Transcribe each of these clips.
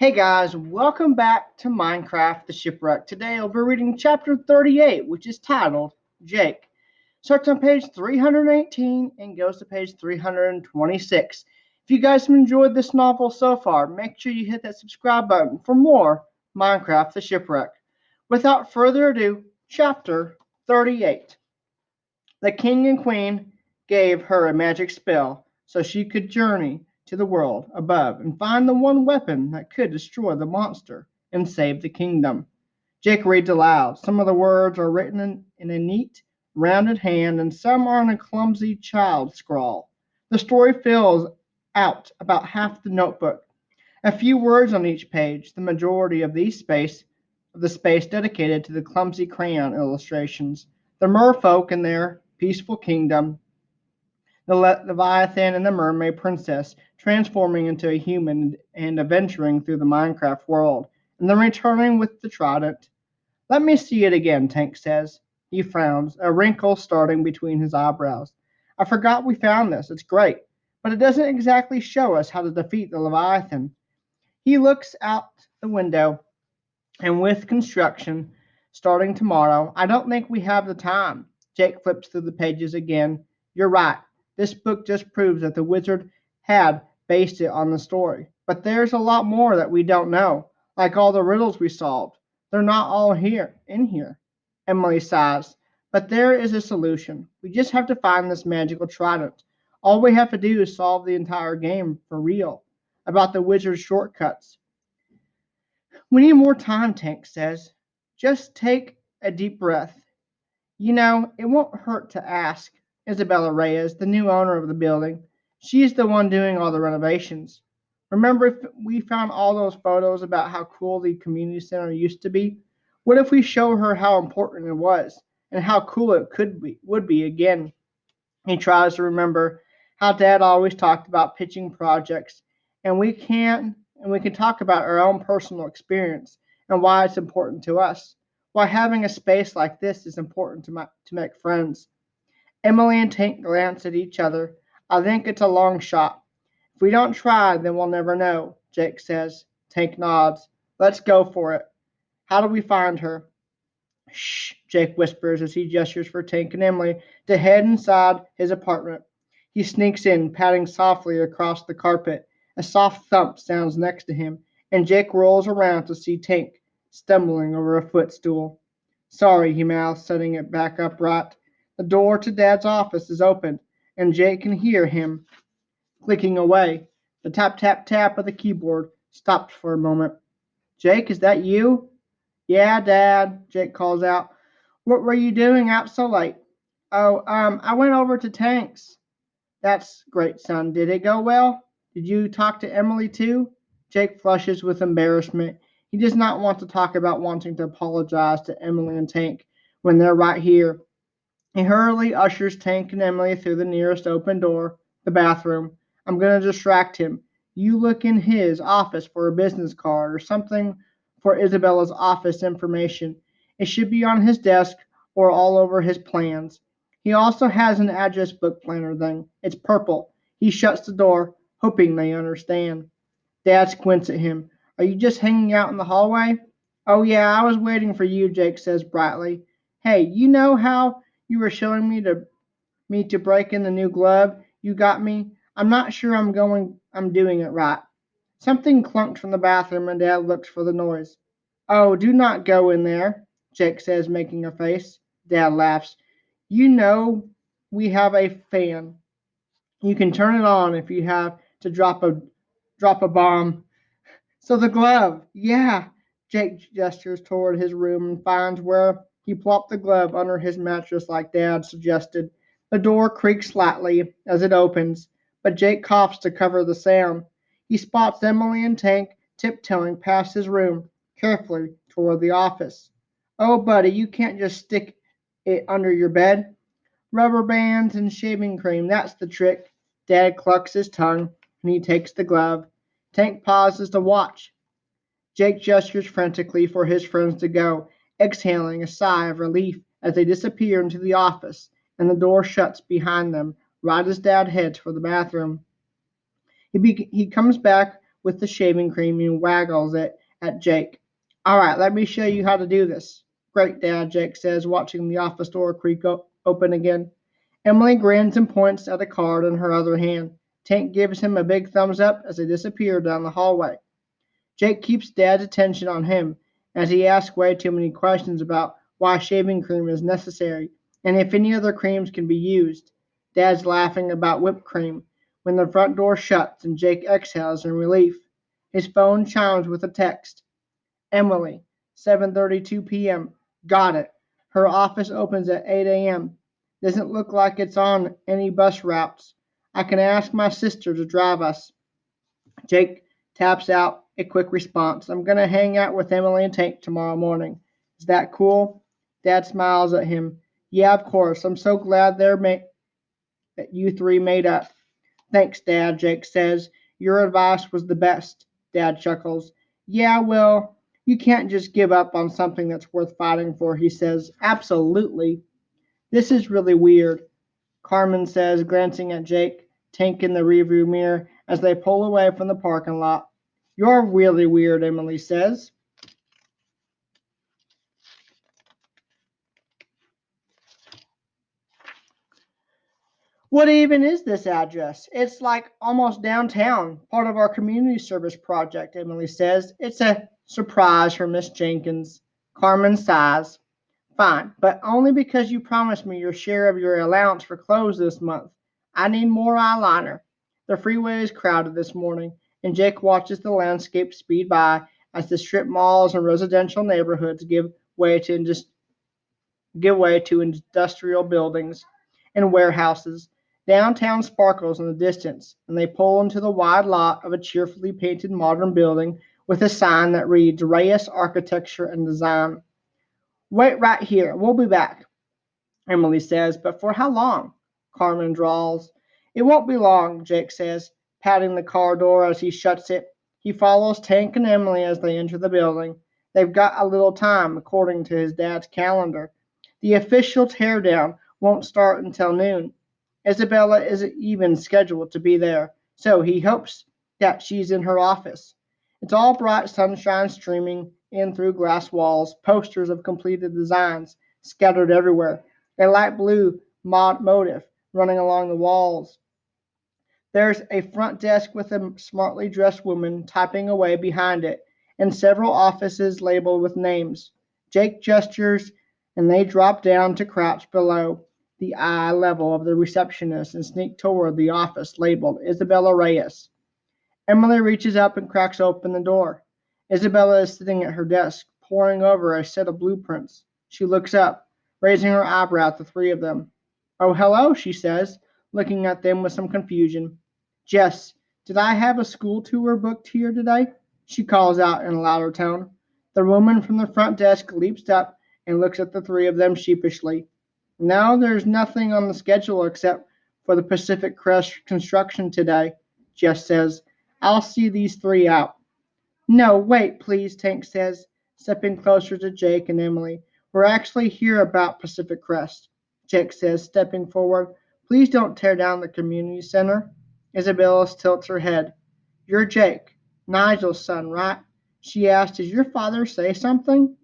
Hey guys, welcome back to Minecraft the Shipwreck. Today I'll be reading chapter 38, which is titled Jake. Starts on page 318 and goes to page 326. If you guys have enjoyed this novel so far, make sure you hit that subscribe button for more Minecraft the Shipwreck. Without further ado, chapter 38. The king and queen gave her a magic spell so she could journey to the world above and find the one weapon that could destroy the monster and save the kingdom. Jake reads aloud. Some of the words are written in a neat, rounded hand, and some are in a clumsy child scrawl. The story fills out about half the notebook. A few words on each page, the majority of the space dedicated to the clumsy crayon illustrations. The merfolk and their peaceful kingdom, the Leviathan and the mermaid princess transforming into a human and adventuring through the Minecraft world, and then returning with the trident. Let me see it again, Tank says. He frowns, a wrinkle starting between his eyebrows. I forgot we found this. It's great, but it doesn't exactly show us how to defeat the Leviathan. He looks out the window, and with construction starting tomorrow, I don't think we have the time. Jake flips through the pages again. You're right. This book just proves that the wizard had based it on the story. But there's a lot more that we don't know, like all the riddles we solved. They're not all here. Emily sighs. But there is a solution. We just have to find this magical trident. All we have to do is solve the entire game for real. About the wizard's shortcuts. We need more time, Tank says. Just take a deep breath. You know, it won't hurt to ask Isabella Reyes, the new owner of the building. She's the one doing all the renovations. Remember if we found all those photos about how cool the community center used to be? What if we show her how important it was and how cool it would be again? He tries to remember how Dad always talked about pitching projects, and we can talk about our own personal experience and why it's important to us. Why having a space like this is important to make friends. Emily and Tank glance at each other. I think it's a long shot. If we don't try, then we'll never know, Jake says. Tank nods. Let's go for it. How do we find her? Shh, Jake whispers as he gestures for Tank and Emily to head inside his apartment. He sneaks in, padding softly across the carpet. A soft thump sounds next to him, and Jake rolls around to see Tank stumbling over a footstool. Sorry, he mouths, setting it back upright. The door to Dad's office is opened, and Jake can hear him clicking away. The tap tap tap of the keyboard stops for a moment. Jake, is that you? Yeah, Dad, Jake calls out. What were you doing out so late? Oh, I went over to Tank's. That's great, son. Did it go well? Did you talk to Emily too? Jake flushes with embarrassment. He does not want to talk about wanting to apologize to Emily and Tank when they're right here. He hurriedly ushers Tank and Emily through the nearest open door, the bathroom. I'm going to distract him. You look in his office for a business card or something for Isabella's office information. It should be on his desk or all over his plans. He also has an address book planner thing. It's purple. He shuts the door, hoping they understand. Dad squints at him. Are you just hanging out in the hallway? Oh, yeah, I was waiting for you, Jake says brightly. Hey, you know how you were showing me to break in the new glove you got me? I'm not sure I'm doing it right. Something clunked from the bathroom and Dad looks for the noise. Oh, do not go in there, Jake says, making a face. Dad laughs. You know we have a fan. You can turn it on if you have to drop a bomb. So the glove, yeah. Jake gestures toward his room and finds where he plopped the glove under his mattress like Dad suggested. The door creaks slightly as it opens, but Jake coughs to cover the sound. He spots Emily and Tank tiptoeing past his room, carefully toward the office. Oh, buddy, you can't just stick it under your bed. Rubber bands and shaving cream, that's the trick. Dad clucks his tongue, and he takes the glove. Tank pauses to watch. Jake gestures frantically for his friends to go, exhaling a sigh of relief as they disappear into the office, and the door shuts behind them right as Dad heads for the bathroom. He comes back with the shaving cream and waggles it at Jake. All right, let me show you how to do this. Great, Dad, Jake says, watching the office door creak open again. Emily grins and points at a card in her other hand. Tank gives him a big thumbs up as they disappear down the hallway. Jake keeps Dad's attention on him as he asks way too many questions about why shaving cream is necessary and if any other creams can be used. Dad's laughing about whipped cream when the front door shuts and Jake exhales in relief. His phone chimes with a text. Emily, 7:32 p.m. Got it. Her office opens at 8 a.m. Doesn't look like it's on any bus routes. I can ask my sister to drive us. Jake taps out a quick response. I'm going to hang out with Emily and Tank tomorrow morning. Is that cool? Dad smiles at him. Yeah, of course. I'm so glad that you three made up. Thanks, Dad, Jake says. Your advice was the best. Dad chuckles. Yeah, well, you can't just give up on something that's worth fighting for, he says. Absolutely. This is really weird, Carmen says, glancing at Jake, Tank in the rearview mirror as they pull away from the parking lot. You're really weird, Emily says. What even is this address? It's like almost downtown, part of our community service project, Emily says. It's a surprise for Miss Jenkins. Carmen sighs. Fine, but only because you promised me your share of your allowance for clothes this month. I need more eyeliner. The freeway is crowded this morning, and Jake watches the landscape speed by as the strip malls and residential neighborhoods give way to industrial buildings and warehouses. Downtown sparkles in the distance, and they pull into the wide lot of a cheerfully painted modern building with a sign that reads Reyes Architecture and Design. Wait right here, we'll be back, Emily says, but for how long? Carmen drawls. It won't be long, Jake says, patting the car door as he shuts it. He follows Tank and Emily as they enter the building. They've got a little time, according to his dad's calendar. The official teardown won't start until noon. Isabella isn't even scheduled to be there, so he hopes that she's in her office. It's all bright sunshine streaming in through glass walls, posters of completed designs scattered everywhere, a light blue motif running along the walls. There's a front desk with a smartly dressed woman typing away behind it, and several offices labeled with names. Jake gestures, and they drop down to crouch below the eye level of the receptionist and sneak toward the office labeled Isabella Reyes. Emily reaches up and cracks open the door. Isabella is sitting at her desk, poring over a set of blueprints. She looks up, raising her eyebrow at the three of them. Oh, hello, she says, looking at them with some confusion. Jess, did I have a school tour booked here today? She calls out in a louder tone. The woman from the front desk leaps up and looks at the three of them sheepishly. No, there's nothing on the schedule except for the Pacific Crest construction today, Jess says. I'll see these three out. No, wait, please, Tank says, stepping closer to Jake and Emily. We're actually here about Pacific Crest, Jake says, stepping forward. Please don't tear down the community center. Isabella tilts her head. You're Jake, Nigel's son, right? She asked, Did your father say something?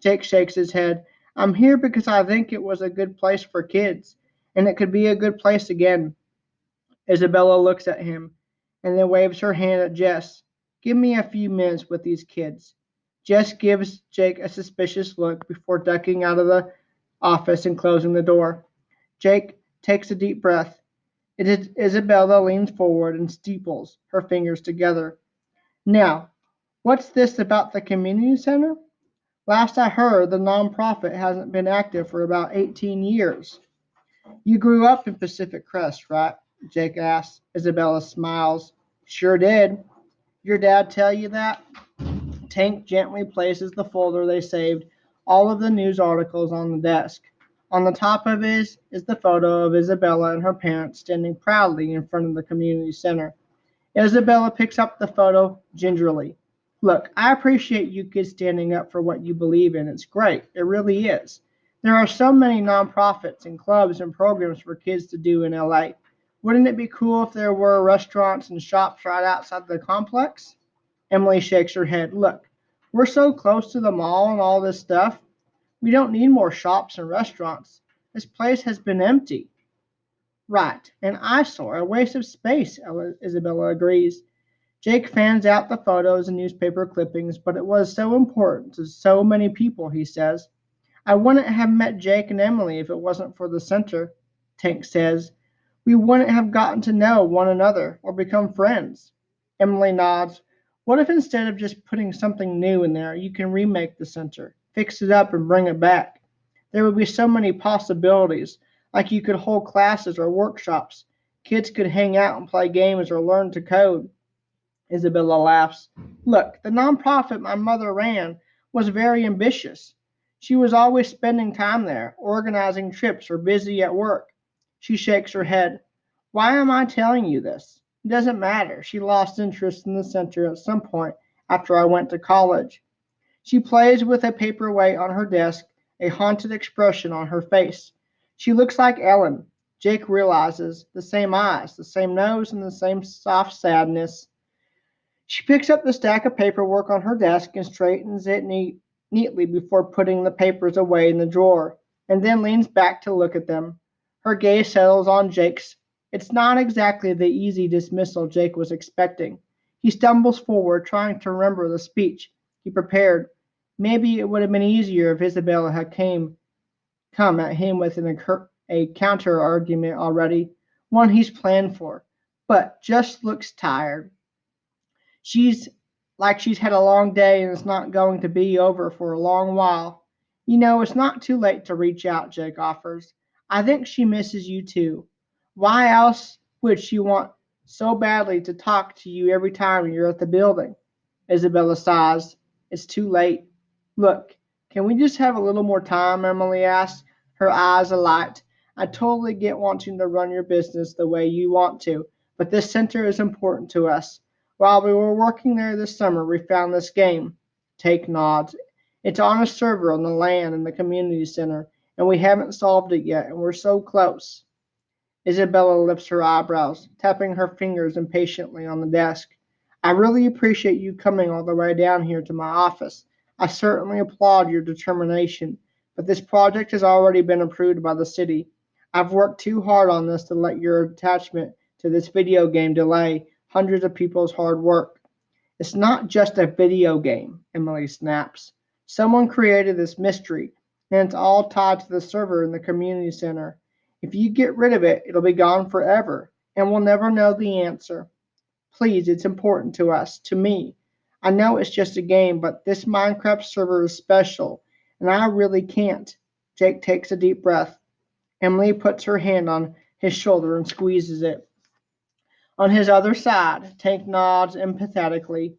Jake shakes his head. I'm here because I think it was a good place for kids, and it could be a good place again. Isabella looks at him and then waves her hand at Jess. Give me a few minutes with these kids. Jess gives Jake a suspicious look before ducking out of the office and closing the door. Jake takes a deep breath. Isabella leans forward and steeples her fingers together. Now, what's this about the community center? Last I heard, the nonprofit hasn't been active for about 18 years. You grew up in Pacific Crest, right? Jake asks. Isabella smiles. Sure did. Your dad tell you that? Tank gently places the folder they saved, all of the news articles on the desk. On the top of it is the photo of Isabella and her parents standing proudly in front of the community center. Isabella picks up the photo gingerly. Look, I appreciate you kids standing up for what you believe in. It's great. It really is. There are so many nonprofits and clubs and programs for kids to do in LA. Wouldn't it be cool if there were restaurants and shops right outside the complex? Emily shakes her head. Look, we're so close to the mall and all this stuff. We don't need more shops and restaurants. This place has been empty. Right, an eyesore, a waste of space, Isabella agrees. Jake fans out the photos and newspaper clippings, but it was so important to so many people, he says. I wouldn't have met Jake and Emily if it wasn't for the center, Tank says. We wouldn't have gotten to know one another or become friends. Emily nods. What if instead of just putting something new in there, you can remake the center, fix it up, and bring it back? There would be so many possibilities, like you could hold classes or workshops. Kids could hang out and play games or learn to code. Isabella laughs. Look, the nonprofit my mother ran was very ambitious. She was always spending time there, organizing trips or busy at work. She shakes her head. Why am I telling you this? It doesn't matter. She lost interest in the center at some point after I went to college. She plays with a paperweight on her desk, a haunted expression on her face. She looks like Ellen. Jake realizes the same eyes, the same nose, and the same soft sadness. She picks up the stack of paperwork on her desk and straightens it neatly before putting the papers away in the drawer, and then leans back to look at them. Her gaze settles on Jake's. It's not exactly the easy dismissal Jake was expecting. He stumbles forward, trying to remember the speech he prepared. Maybe it would have been easier if Isabella had come at him with a counter argument already, one he's planned for, but just looks tired. She's she's had a long day and it's not going to be over for a long while. You know, it's not too late to reach out, Jake offers. I think she misses you too. Why else would she want so badly to talk to you every time you're at the building? Isabella sighs. It's too late. Look, can we just have a little more time? Emily asks, her eyes alight. I totally get wanting to run your business the way you want to, but this center is important to us. While we were working there this summer, we found this game. Take nods. It's on a server on the LAN in the community center, and we haven't solved it yet, and we're so close. Isabella lifts her eyebrows, tapping her fingers impatiently on the desk. I really appreciate you coming all the way down here to my office. I certainly applaud your determination, but this project has already been approved by the city. I've worked too hard on this to let your attachment to this video game delay hundreds of people's hard work. It's not just a video game, Emily snaps. Someone created this mystery, and it's all tied to the server in the community center. If you get rid of it, it'll be gone forever, and we'll never know the answer. Please, it's important to us, to me. I know it's just a game, but this Minecraft server is special, and I really can't. Jake takes a deep breath. Emily puts her hand on his shoulder and squeezes it. On his other side, Tank nods empathetically.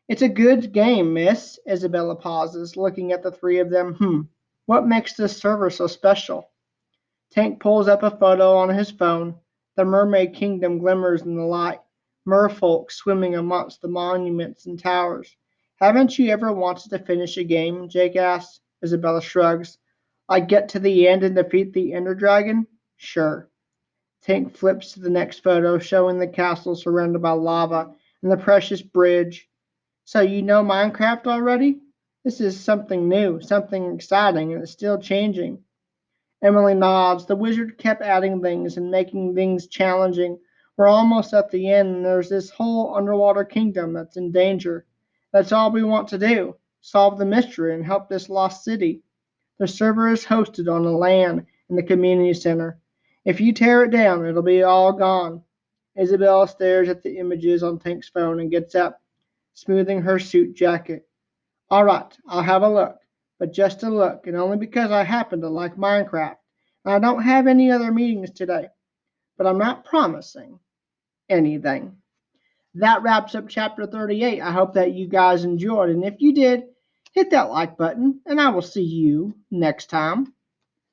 It's a good game, miss. Isabella pauses, looking at the three of them. What makes this server so special? Tank pulls up a photo on his phone. The Mermaid Kingdom glimmers in the light, merfolk swimming amongst the monuments and towers. Haven't you ever wanted to finish a game? Jake asks. Isabella shrugs. Like get to the end and defeat the Ender Dragon? Sure. Tank flips to the next photo, showing the castle surrounded by lava and the precious bridge. So you know Minecraft already? This is something new, something exciting, and it's still changing. Emily nods. The wizard kept adding things and making things challenging. We're almost at the end, and there's this whole underwater kingdom that's in danger. That's all we want to do. Solve the mystery and help this lost city. The server is hosted on the LAN in the community center. If you tear it down, it'll be all gone. Isabel stares at the images on Tank's phone and gets up, smoothing her suit jacket. All right, I'll have a look, but just a look, and only because I happen to like Minecraft. And I don't have any other meetings today, but I'm not promising anything. That wraps up chapter 38. I hope that you guys enjoyed, and if you did, hit that like button, and I will see you next time.